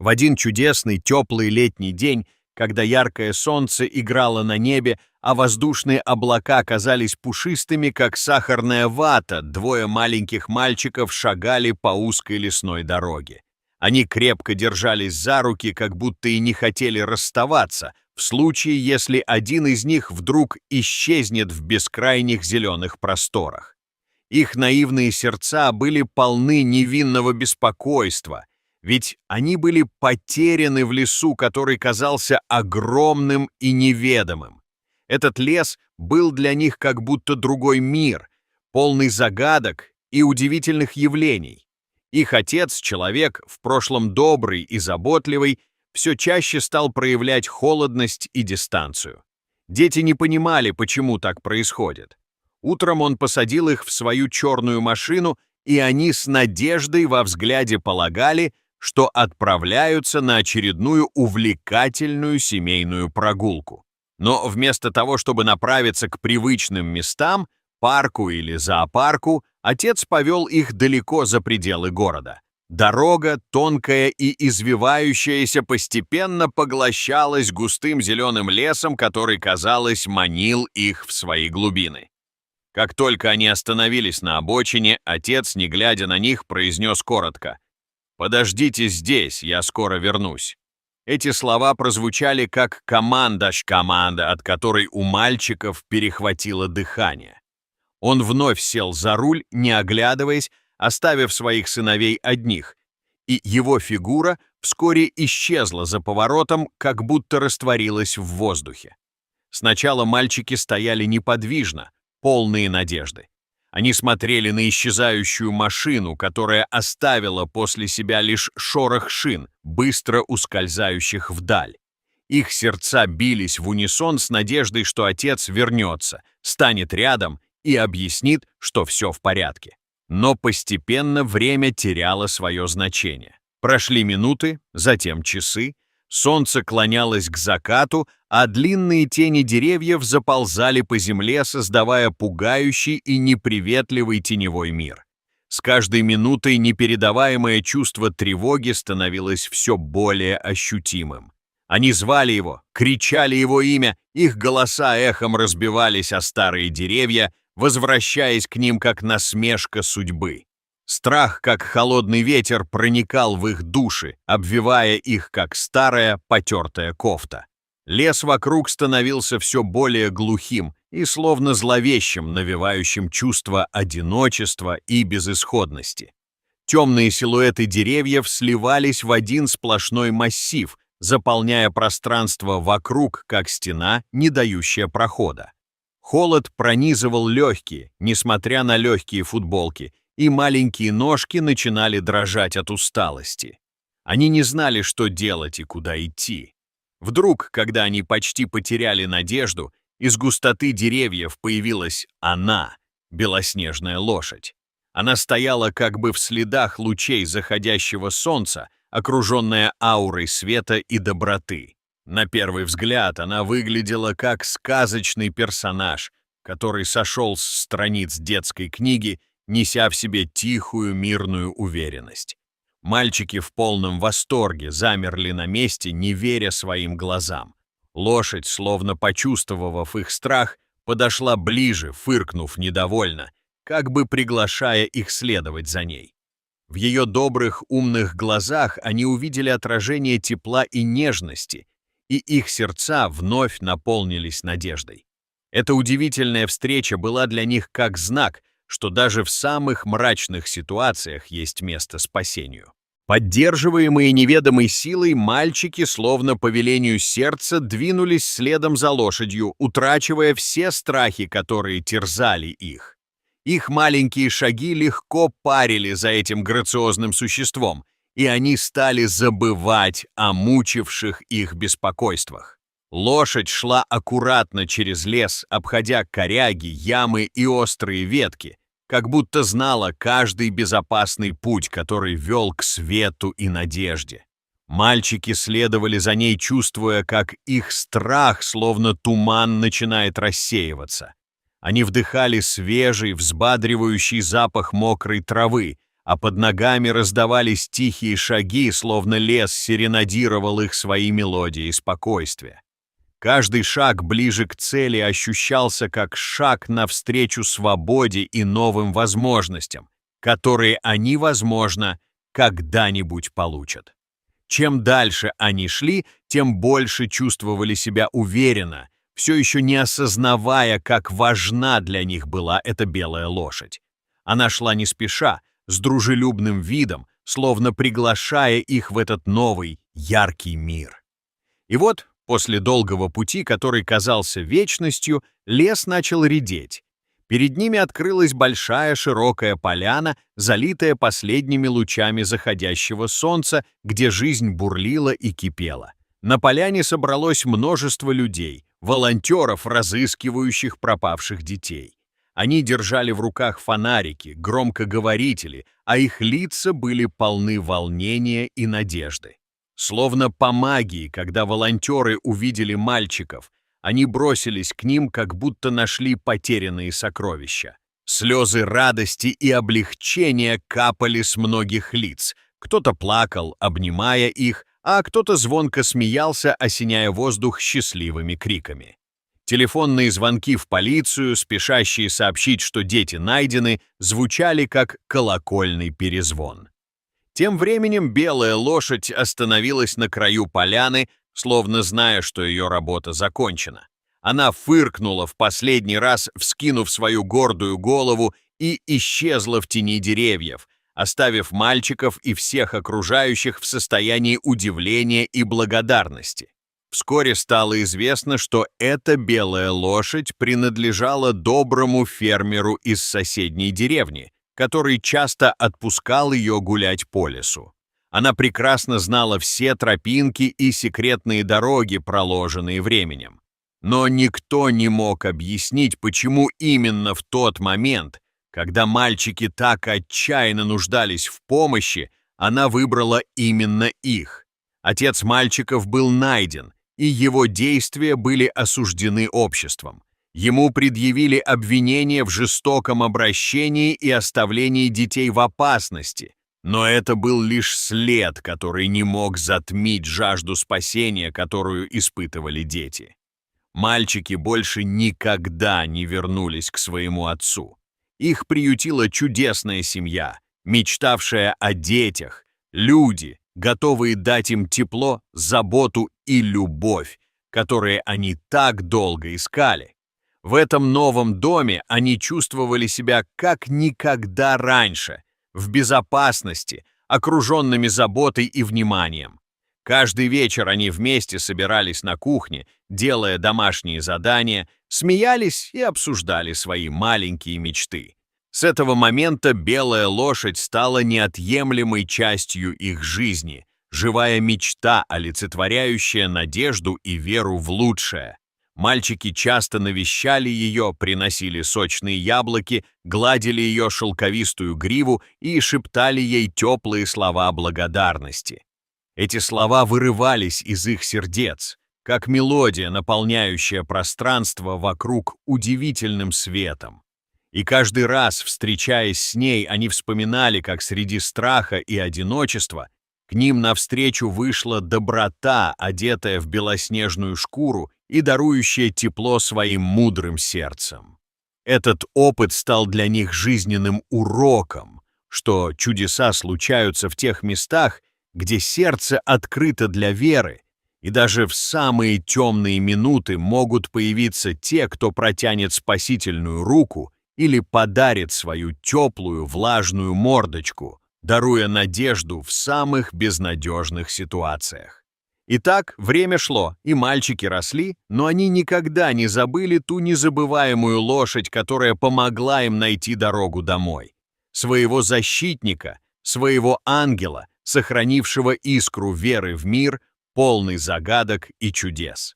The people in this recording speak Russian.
В один чудесный теплый летний день, когда яркое солнце играло на небе, а воздушные облака казались пушистыми, как сахарная вата, двое маленьких мальчиков шагали по узкой лесной дороге. Они крепко держались за руки, как будто и не хотели расставаться, в случае, если один из них вдруг исчезнет в бескрайних зеленых просторах. Их наивные сердца были полны невинного беспокойства, ведь они были потеряны в лесу, который казался огромным и неведомым. Этот лес был для них как будто другой мир, полный загадок и удивительных явлений. Их отец, человек, в прошлом добрый и заботливый, все чаще стал проявлять холодность и дистанцию. Дети не понимали, почему так происходит. Утром он посадил их в свою черную машину, и они с надеждой во взгляде полагали, что отправляются на очередную увлекательную семейную прогулку. Но вместо того, чтобы направиться к привычным местам, парку или зоопарку, отец повел их далеко за пределы города. Дорога, тонкая и извивающаяся, постепенно поглощалась густым зеленым лесом, который, казалось, манил их в свои глубины. Как только они остановились на обочине, отец, не глядя на них, произнес коротко: «Подождите здесь, я скоро вернусь». Эти слова прозвучали как команда, от которой у мальчиков перехватило дыхание. Он вновь сел за руль, не оглядываясь, оставив своих сыновей одних, и его фигура вскоре исчезла за поворотом, как будто растворилась в воздухе. Сначала мальчики стояли неподвижно, полные надежды. Они смотрели на исчезающую машину, которая оставила после себя лишь шорох шин, быстро ускользающих вдаль. Их сердца бились в унисон с надеждой, что отец вернется, станет рядом и объяснит, что все в порядке. Но постепенно время теряло свое значение. Прошли минуты, затем часы, солнце клонялось к закату, а длинные тени деревьев заползали по земле, создавая пугающий и неприветливый теневой мир. С каждой минутой непередаваемое чувство тревоги становилось все более ощутимым. Они звали его, кричали его имя, их голоса эхом разбивались о старые деревья, возвращаясь к ним как насмешка судьбы. Страх, как холодный ветер, проникал в их души, обвивая их, как старая потертая кофта. Лес вокруг становился все более глухим и словно зловещим, навевающим чувство одиночества и безысходности. Темные силуэты деревьев сливались в один сплошной массив, заполняя пространство вокруг, как стена, не дающая прохода. Холод пронизывал легкие, несмотря на легкие футболки, и маленькие ножки начинали дрожать от усталости. Они не знали, что делать и куда идти. Вдруг, когда они почти потеряли надежду, из густоты деревьев появилась она, белоснежная лошадь. Она стояла как бы в следах лучей заходящего солнца, окруженная аурой света и доброты. На первый взгляд она выглядела как сказочный персонаж, который сошел с страниц детской книги, неся в себе тихую, мирную уверенность. Мальчики в полном восторге замерли на месте, не веря своим глазам. Лошадь, словно почувствовав их страх, подошла ближе, фыркнув недовольно, как бы приглашая их следовать за ней. В ее добрых, умных глазах они увидели отражение тепла и нежности, и их сердца вновь наполнились надеждой. Эта удивительная встреча была для них как знак, что даже в самых мрачных ситуациях есть место спасению. Поддерживаемые неведомой силой, мальчики, словно по велению сердца, двинулись следом за лошадью, утрачивая все страхи, которые терзали их. Их маленькие шаги легко парили за этим грациозным существом, и они стали забывать о мучивших их беспокойствах. Лошадь шла аккуратно через лес, обходя коряги, ямы и острые ветки, как будто знала каждый безопасный путь, который вел к свету и надежде. Мальчики следовали за ней, чувствуя, как их страх, словно туман, начинает рассеиваться. Они вдыхали свежий, взбадривающий запах мокрой травы, а под ногами раздавались тихие шаги, словно лес серенадировал их своей мелодией спокойствия. Каждый шаг ближе к цели ощущался как шаг навстречу свободе и новым возможностям, которые они, возможно, когда-нибудь получат. Чем дальше они шли, тем больше чувствовали себя уверенно, все еще не осознавая, как важна для них была эта белая лошадь. Она шла не спеша, с дружелюбным видом, словно приглашая их в этот новый, яркий мир. И вот, после долгого пути, который казался вечностью, лес начал редеть. Перед ними открылась большая широкая поляна, залитая последними лучами заходящего солнца, где жизнь бурлила и кипела. На поляне собралось множество людей, волонтеров, разыскивающих пропавших детей. Они держали в руках фонарики, громкоговорители, а их лица были полны волнения и надежды. Словно по магии, когда волонтеры увидели мальчиков, они бросились к ним, как будто нашли потерянные сокровища. Слезы радости и облегчения капали с многих лиц. Кто-то плакал, обнимая их, а кто-то звонко смеялся, осеняя воздух счастливыми криками. Телефонные звонки в полицию, спешащие сообщить, что дети найдены, звучали как колокольный перезвон. Тем временем белая лошадь остановилась на краю поляны, словно зная, что ее работа закончена. Она фыркнула в последний раз, вскинув свою гордую голову, и исчезла в тени деревьев, оставив мальчиков и всех окружающих в состоянии удивления и благодарности. Вскоре стало известно, что эта белая лошадь принадлежала доброму фермеру из соседней деревни, который часто отпускал ее гулять по лесу. Она прекрасно знала все тропинки и секретные дороги, проложенные временем. Но никто не мог объяснить, почему именно в тот момент, когда мальчики так отчаянно нуждались в помощи, она выбрала именно их. Отец мальчиков был найден, и его действия были осуждены обществом. Ему предъявили обвинение в жестоком обращении и оставлении детей в опасности, но это был лишь след, который не мог затмить жажду спасения, которую испытывали дети. Мальчики больше никогда не вернулись к своему отцу. Их приютила чудесная семья, мечтавшая о детях, люди, готовые дать им тепло, заботу и любовь, которые они так долго искали. В этом новом доме они чувствовали себя как никогда раньше, в безопасности, окруженными заботой и вниманием. Каждый вечер они вместе собирались на кухне, делая домашние задания, смеялись и обсуждали свои маленькие мечты. С этого момента белая лошадь стала неотъемлемой частью их жизни, живая мечта, олицетворяющая надежду и веру в лучшее. Мальчики часто навещали ее, приносили сочные яблоки, гладили ее шелковистую гриву и шептали ей теплые слова благодарности. Эти слова вырывались из их сердец, как мелодия, наполняющая пространство вокруг удивительным светом. И каждый раз, встречаясь с ней, они вспоминали, как среди страха и одиночества к ним навстречу вышла доброта, одетая в белоснежную шкуру и дарующая тепло своим мудрым сердцем. Этот опыт стал для них жизненным уроком, что чудеса случаются в тех местах, где сердце открыто для веры, и даже в самые темные минуты могут появиться те, кто протянет спасительную руку или подарит свою теплую, влажную мордочку, даруя надежду в самых безнадежных ситуациях. Итак, время шло, и мальчики росли, но они никогда не забыли ту незабываемую лошадь, которая помогла им найти дорогу домой. Своего защитника, своего ангела, сохранившего искру веры в мир, полный загадок и чудес.